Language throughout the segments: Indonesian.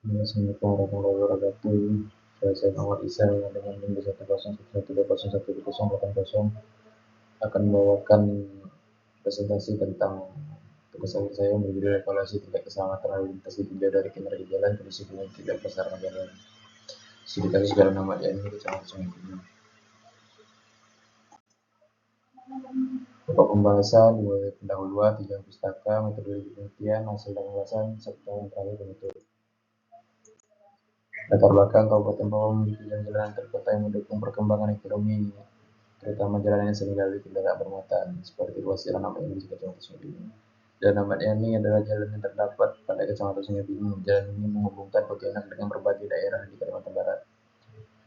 Assalamualaikum warahmatullahi wabarakatuh. Saya Muhammad Isa dengan NIM 10112018080 akan membawakan presentasi tentang tugas akhir saya berjudul evaluasi tingkat keselamatan lalu lintas ditinjau dari kinerja jalan, kondisi geometri dan prasarana jalan. Studi kasus Jalan Ahmad Yani Kecamatan Sungai Pinang. Pokok pembahasan dimulai pendahuluan, tujuan pustaka, metodologi penelitian, hasil dan ulasan, serta yang terakhir penutup. Latar belakang Kabupaten Bawang memiliki jalan-jalan antar kota yang mendukung perkembangan ekonomi, terutama jalan yang sering dilalui kendaraan bermuatan, seperti ruas Jalan Ahmad Yani di Kecamatan Sungai Pinang. Jalan Ahmad Yani adalah jalan yang terdapat pada Kecamatan Sungai Pinang. Jalan ini menghubungkan Pontianak dengan berbagai daerah di Kalimantan Barat.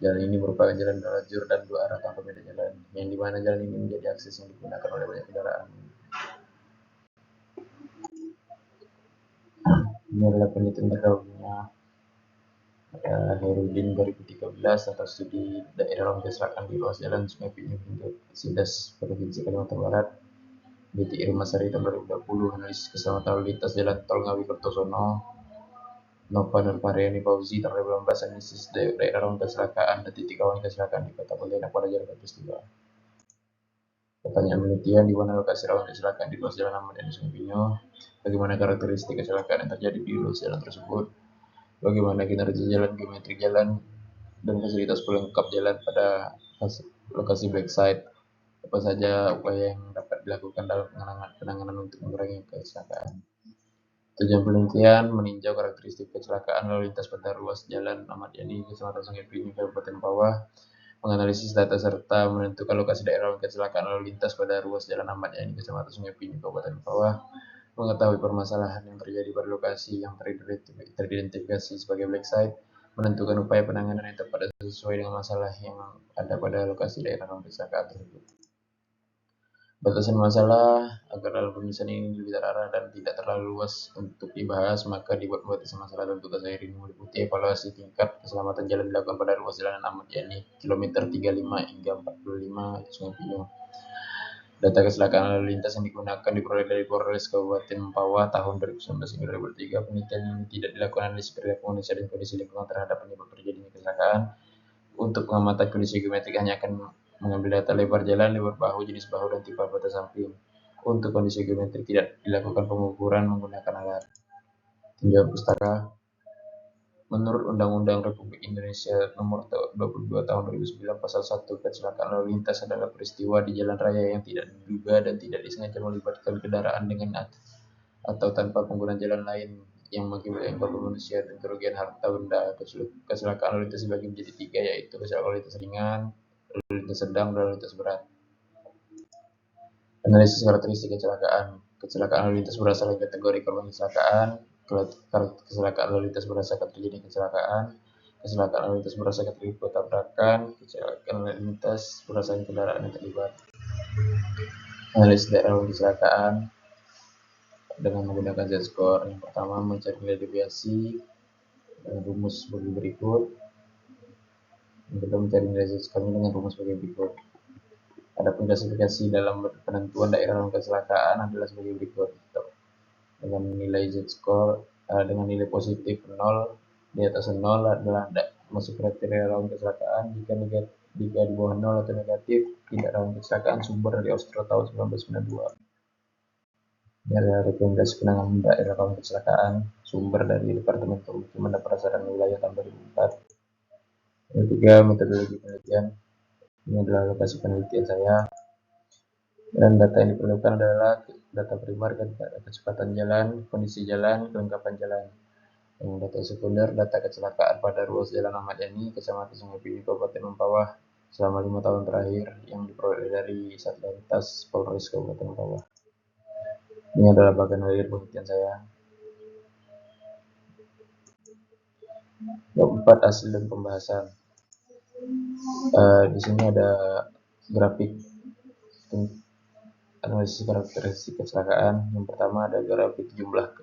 Jalan ini merupakan jalan lajur dan dua arah tanpa beda jalan, yang dimana jalan ini menjadi akses yang digunakan oleh banyak kendaraan. Ini adalah penelitian terdahulunya Herudin 2013 atau studi daerah rawan kecelakaan di ruas jalan Sungai Pinang hingga Sidas Provinsi Kalimantan Barat. BTI Rumasari tahun 2020, analisis keselamatan lalu lintas jalan tol Ngawi Kertosono. Nova Nurpariani Fauzi tahun 2018, analisis daerah rawan kecelakaan dan titik rawan kecelakaan di Kota Pontianak pada jalan peristiwa. Pertanyaan penelitian, di mana lokasi rawan kecelakaan di ruas jalan Ahmad Yani Sungai Pinang? Bagaimana karakteristik kecelakaan yang terjadi di ruas jalan tersebut? Bagaimana kinerja jalan, geometri jalan, dan fasilitas pelengkap jalan pada lokasi backside? Apa saja upaya yang dapat dilakukan dalam penanganan untuk mengurangi kecelakaan? Tujuan penelitian meninjau karakteristik kecelakaan lalu lintas pada ruas jalan Ahmad Yani Kecamatan Sungai Pinang Kabupaten Bawah, menganalisis data serta menentukan lokasi daerah kecelakaan lalu lintas pada ruas jalan Ahmad Yani Kecamatan Sungai Pinang Kabupaten Bawah, mengetahui permasalahan yang terjadi pada lokasi yang teridentifikasi sebagai black site, menentukan upaya penanganan yang tepat dan sesuai dengan masalah yang ada pada lokasi daerah kecelakaan tersebut. Batasan masalah agar dalam pemeriksaan ini lebih terarah dan tidak terlalu luas untuk dibahas, maka dibuat batasan masalah dan tugas akhir ini meliputi evaluasi tingkat keselamatan jalan dilakukan pada ruas jalan Ahmad Yani kilometer 35 hingga 45 Sungai Pinang. Data kecelakaan lalu lintas yang digunakan diperoleh dari Polres Kabupaten Mempawah tahun 2019 hingga 2023. Penelitian ini tidak dilakukan analisis perilaku manusia dan kondisi lingkungan terhadap penyebab terjadinya kecelakaan. Untuk pengamatan kondisi geometrik hanya akan mengambil data lebar jalan, lebar bahu, jenis bahu, dan tipe bata samping. Untuk kondisi geometrik tidak dilakukan pengukuran menggunakan alat. Tinjauan pustaka. Menurut Undang-Undang Republik Indonesia Nomor 22 Tahun 2009 Pasal 1, kecelakaan lalu lintas adalah peristiwa di jalan raya yang tidak diduga dan tidak disengaja melibatkan kendaraan dengan atau tanpa pengguna jalan lain yang mengakibatkan korban manusia dan kerugian harta benda. Kecelakaan lalu lintas dibagi menjadi tiga, yaitu kecelakaan lalu lintas ringan, lalu lintas sedang, dan lalu lintas berat. Analisis karakteristik kecelakaan. Kecelakaan lalu lintas berdasarkan kategori korban kecelakaan. Kecelakaan lalu lintas berdasarkan terjadi kecelakaan. Kecelakaan lalu lintas berdasarkan terlibat tabrakan. Kecelakaan lalu lintas berdasarkan kendaraan yang terlibat. Analisis daerah kecelakaan dengan menggunakan Z-score. Yang pertama, mencari nilai deviasi dengan rumus sebagai berikut. Yang kedua, mencari nilai Z-score dengan rumus sebagai berikut. Adapun klasifikasi dalam penentuan daerah rawan kecelakaan adalah sebagai berikut. Dengan nilai Z-score dengan nilai positif 0, di atas 0 adalah masuk kriteria rawan kecelakaan. Jika di bawah 0 atau negatif, tidak rawan kecelakaan. Sumber dari Austro tahun 1992. Ini adalah rekomendasi penanganan daerah rawan kecelakaan. Sumber dari Departemen Permukiman dan Perencanaan Wilayah tahun 2004. Yang ketiga, metodologi penelitian. Ini adalah lokasi penelitian saya. Dan data yang diperlukan adalah data primer, kecepatan jalan, kondisi jalan, kelengkapan jalan. Yang data sekunder, data kecelakaan pada ruas jalan Ahmad Yani, Kecamatan Sungai Pinang, Kabupaten Mempawah selama 5 tahun terakhir yang diperoleh dari Satlantas Polres Kabupaten Mempawah. Ini adalah bagian akhir penelitian saya. Keempat, hasil dan pembahasan. Di sini ada grafik analisis karakteristik kecelakaan. Yang pertama ada grafik jumlah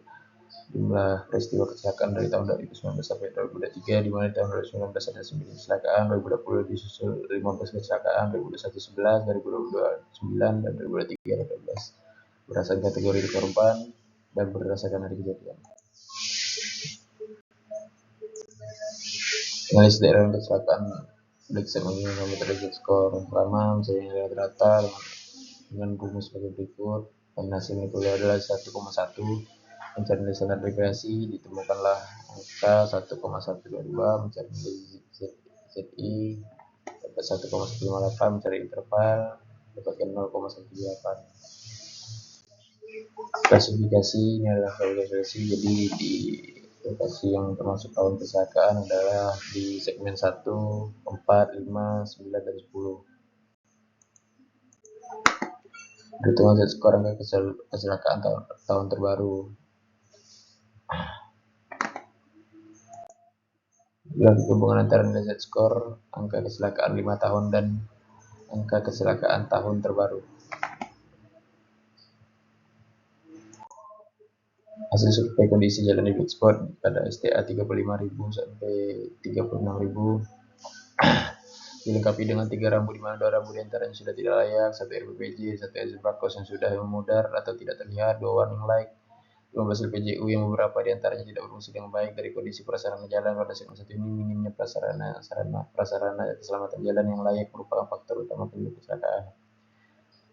peristiwa kecelakaan dari tahun 2019 sampai 2023, di mana di tahun 2019 ada 9 kecelakaan, 2020 disusul 15 kecelakaan, 2021 11, 2022 9, dan 2023 ada 12. Berdasarkan kategori korban dan berdasarkan hari kejadian. Analis daerah untuk kecelakaan Blixen kilometer skor lama misalnya rata-rata dengan rumus sebagai berikut. Dan hasil nilai adalah 1,1. Mencari nilai standar deviasi ditemukanlah angka 1,122. Mencari nilai ZI dapat 1,158. Mencari interval dapatkan 0,128. Klasifikasi ini adalah klasifikasi, jadi di lokasi yang termasuk tahun kecelakaan adalah di segmen 1, 4, 5, 9, dan 10. Perhitungan Z skor angka kecelakaan tahun terbaru. Lagi hubungan antara nilai Z skor angka kecelakaan 5 tahun dan angka kecelakaan tahun terbaru. Hasil survei kondisi jalan di Blogspot pada STA 35.000 sampai 36.000 dilengkapi dengan 3 rambu di mana 2 rambu diantaranya sudah tidak layak, 1 RPPJ, 1 zebra cross yang sudah memudar atau tidak terlihat, 2 warning light, 15 LPJU yang beberapa diantaranya tidak berfungsi dengan baik. Dari kondisi prasarana jalan pada segmen 1 ini, minimnya prasarana keselamatan jalan yang layak merupakan faktor utama penyebab kecelakaan.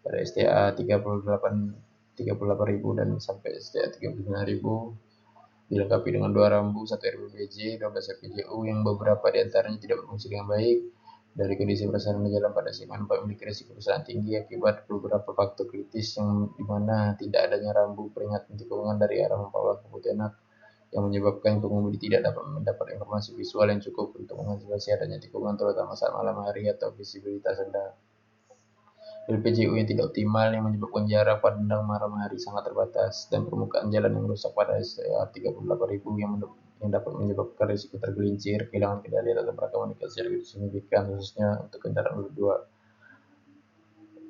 Pada STA 38.000 dan sampai STA 39.000 dilengkapi dengan 2 rambu, 1 RPPJ, 12 LPJU yang beberapa diantaranya tidak berfungsi dengan baik. Dari kondisi prasarana jalan pada segmen 4 memiliki risiko kecelakaan tinggi akibat beberapa faktor kritis yang dimana tidak adanya rambu peringatan tikungan dari arah membawa ke Pontianak yang menyebabkan pengemudi tidak dapat mendapat informasi visual yang cukup untuk mengantisipasi adanya tikungan terutama saat malam hari atau visibilitas rendah. LPJU yang tidak optimal yang menyebabkan jarak pandang malam hari sangat terbatas dan permukaan jalan yang rusak pada STA 38.000 yang dapat menyebabkan risiko tergelincir, kehilangan kendali atau tabrak komunikasi secara signifikan khususnya untuk kendaraan roda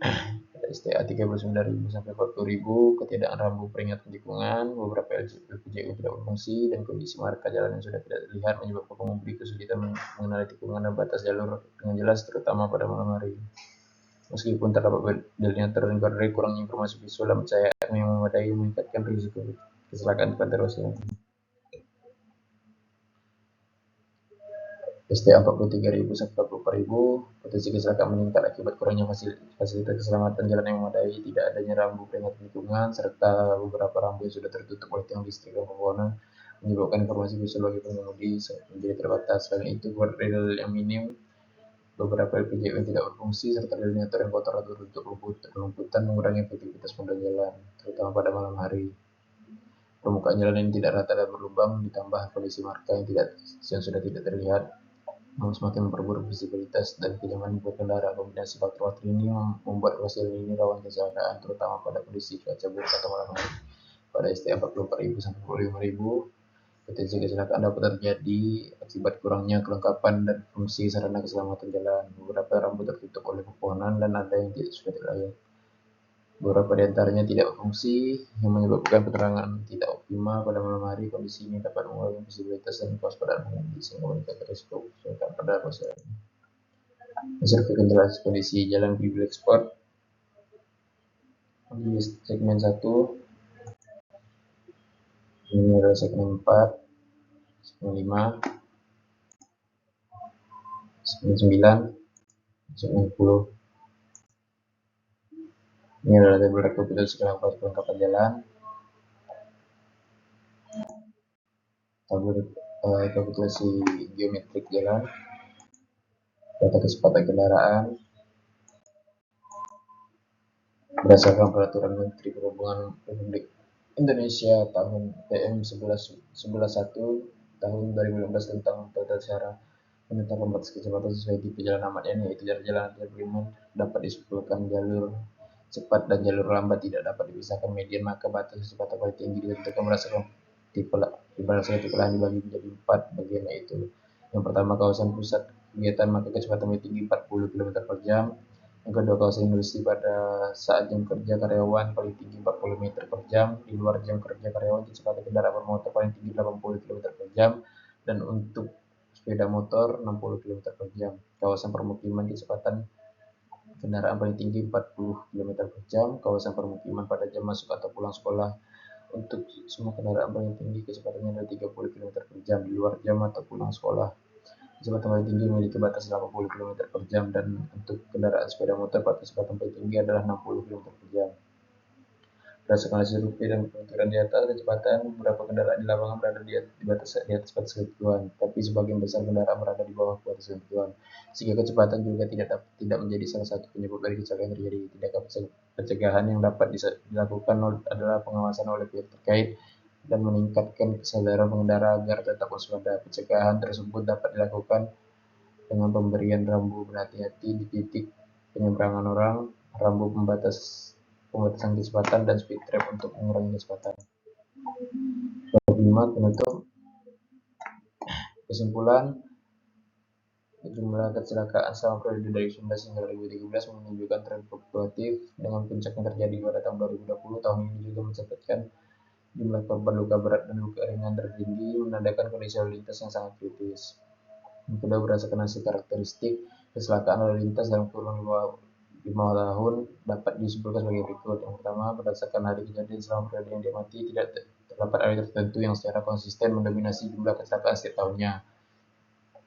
2. Pada STA 39.000 sampai 40.000 ketiadaan rambu peringatan tikungan, beberapa LPJU tidak berfungsi dan kondisi marka jalan yang sudah tidak terlihat menyebabkan pengemudi kesulitan mengenali tikungan dan batas jalur dengan jelas terutama pada malam hari. Meskipun terdapat delineator dan guardrail, kurangnya informasi visual dan pencahayaan yang memadai meningkatkan risiko kecelakaan pada ruas jalan. STA 43.000 sampai 44.000 potensi kecelakaan meningkat akibat kurangnya fasilitas keselamatan jalan yang memadai, tidak adanya rambu peringatan tikungan, serta beberapa rambu yang sudah tertutup oleh tiang listrik dan pepohonan menyebabkan informasi visual bagi pengemudi menjadi terbatas. Selain itu, guardrail yang minim, beberapa LPJU yang tidak berfungsi, serta delineator yang kotor atau tertutup lumputan mengurangi efektivitas pengguna jalan, terutama pada malam hari. Permukaan jalan yang tidak rata dan berlubang ditambah kondisi marka yang sudah tidak terlihat semakin memperburuk visibilitas dan kenyamanan berkendara. Kombinasi faktor ini membuat ruas jalan ini rawan kecelakaan, terutama pada kondisi cuaca buruk atau malam hari. Pada ST 44.000 sampai 45.000 potensi kecelakaan dapat terjadi akibat kurangnya kelengkapan dan fungsi sarana keselamatan jalan. Beberapa rambu tertutup oleh pepohonan dan ada yang sudah tidak layak. Beberapa di antaranya tidak berfungsi yang menyebabkan penerangan tidak optimal pada malam hari. Kondisi ini dapat mengurangi visibilitas dan kewaspadaan pengemudi sehingga meningkatkan risiko kecelakaan pada ruas jalan. Survei kondisi jalan di Black Spot di segmen 1 ini adalah segmen 4, segmen 5, segmen 9, segmen 10. Ini adalah tabel rekapitulasi kelengkapan jalan. Tabel rekapitulasi geometrik jalan, data kecepatan kendaraan berdasarkan peraturan Menteri Perhubungan Republik Indonesia tahun PM 11.1 tahun 2015 tentang tata cara penetapan batas kecepatan sesuai tipe jalan amatnya, yaitu jalan beriman dapat disimpulkan jalur cepat dan jalur lambat tidak dapat dipisahkan median, maka batas kecepatan paling tinggi ditentukan berdasarkan tipe lahan dibagi menjadi 4 bagian, yaitu yang pertama kawasan pusat kegiatan maka kecepatan paling tinggi 40 km per jam. Yang kedua kawasan industri pada saat jam kerja karyawan paling tinggi 40 meter per jam. Di luar jam kerja karyawan kecepatan kendaraan bermotor paling tinggi 80 km per jam dan untuk sepeda motor 60 km per jam. Kawasan permukiman kecepatan kendaraan paling tinggi 40 km per jam. Kawasan permukiman pada jam masuk atau pulang sekolah untuk semua kendaraan paling tinggi kecepatannya adalah 30 km per jam di luar jam atau pulang sekolah. Kecepatan paling tinggi memiliki batas 80 km per jam, dan untuk kendaraan sepeda motor batas kecepatan paling tinggi adalah 60 km per jam. Berdasarkan hasil survei dan peraturan di atas, kecepatan beberapa kendaraan di lapangan berada di atas batas ketentuan, tapi sebagian besar kendaraan berada di bawah batas ketentuan. Sehingga kecepatan juga tidak menjadi salah satu penyebab dari kecelakaan terjadi. Tindakan pencegahan yang dapat dilakukan adalah pengawasan oleh pihak terkait dan meningkatkan kesadaran pengendara agar tetap waspada. Pencegahan tersebut dapat dilakukan dengan pemberian rambu berhati-hati di titik penyeberangan orang, rambu pembatasan kecepatan, dan speed trap untuk mengurangi kecepatan. 5. Penutup. Kesimpulan, jumlah kecelakaan selama periode dari 2019 hingga 2013 menunjukkan tren fluktuatif, dengan puncak yang terjadi pada tahun 2020. Tahun ini juga mencatatkan jumlah korban luka berat dan luka ringan tertinggi, menandakan kondisi lalu lintas yang sangat kritis. Yang kedua, berdasarkan hasil karakteristik kecelakaan lalu lintas dalam kurun 5 tahun dapat disimpulkan sebagai berikut. Yang pertama, berdasarkan hari kejadian selama periode yang diamati, tidak terdapat hari tertentu yang secara konsisten mendominasi jumlah kecelakaan setiap tahunnya.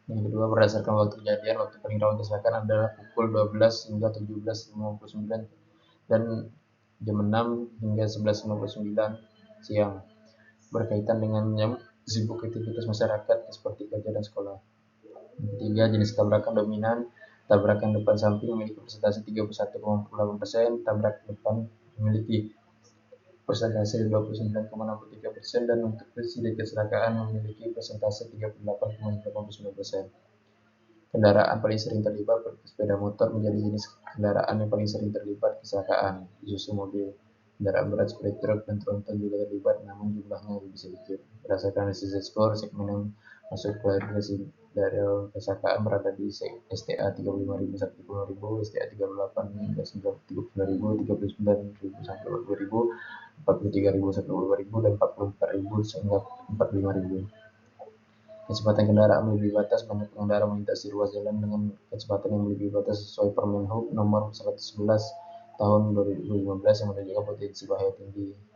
Yang kedua, berdasarkan waktu kejadian, waktu paling rawan kecelakaan adalah pukul 12 hingga 17.59 dan jam 6 hingga 11.59 siang, berkaitan dengan jam sibuk aktivitas masyarakat seperti kerja dan sekolah. Yang ketiga, jenis tabrakan dominan. Tabrakan depan samping memiliki persentase 31,8%, tabrak depan memiliki persentase 29,63%, dan untuk presiden kecelakaan memiliki persentase 38,89%. Kendaraan paling sering terlibat sepeda motor menjadi jenis kendaraan yang paling sering terlibat kecelakaan, disusul mobil. Kendaraan berat seperti truk dan tronton juga terlibat, namun jumlahnya lebih sedikit. Berdasarkan hasil skor, segmen yang masuk klarifikasi dari kecelakaan berada di STA 35.000 sampai 40.000, STA 38 hingga 39.000, 39.000 sampai 40.000, 43.000 sampai 40.000, dan 44.000 hingga 45.000. Kecepatan kendaraan melebihi batas. Banyak pengendara melintasi ruas jalan dengan kecepatan yang melebihi batas sesuai Permen Hub nomor 111 tahun 2015 yang menunjukkan potensi bahaya tinggi.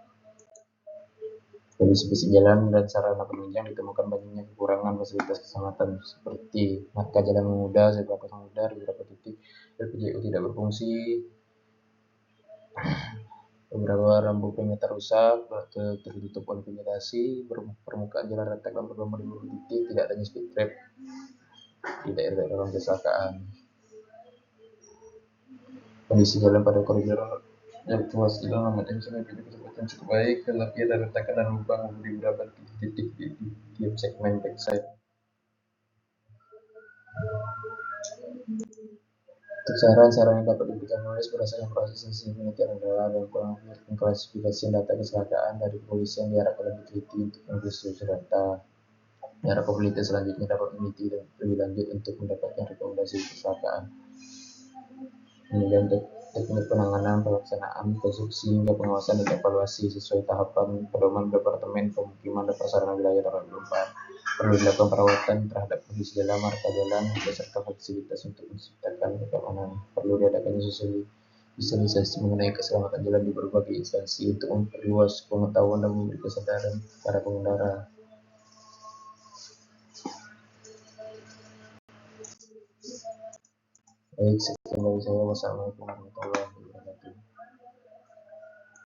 Kondisi fisik jalan dan sarana penunjang ditemukan banyaknya kekurangan fasilitas keselamatan seperti marka jalan memudah, zebra cross memudah di beberapa titik, LPJU tidak berfungsi, beberapa rambu peringatan rusak, tertutup oleh vegetasi, permukaan jalan retak dan bergelombang di beberapa titik, tidak adanya speed trap di daerah rawan kecelakaan. Kondisi jalan pada koridor ruas jalan Ahmad Yani memiliki kecepatan cukup baik, tetapi ada retakan dan lubang di beberapa titik di tiap segmen backside. Untuk saran-saran yang dapat diberikan penulis berdasarkan proses penelitian adalah dan pengklasifikasian data kecelakaan dari kepolisian diharapkan lebih teliti untuk mengkhusus data. Diharapkan penelitian selanjutnya dapat meneliti lebih lanjut untuk mendapatkan rekomendasi kecelakaan. Kemudian teknik penanganan, pelaksanaan, konstruksi, hingga pengawasan dan evaluasi sesuai tahapan pedoman Departemen Pemukiman dan Prasarana Wilayah tahun 2004. Perlu dilakukan perawatan terhadap kondisi jalan, marka jalan, beserta fasilitas untuk menciptakan keamanan. Perlu diadakannya sosialisasi mengenai keselamatan jalan di berbagai instansi untuk memperluas pengetahuan dan memberi kesadaran para pengendara. Baik, sekian dari saya. Wassalamualaikum warahmatullahi wabarakatuh.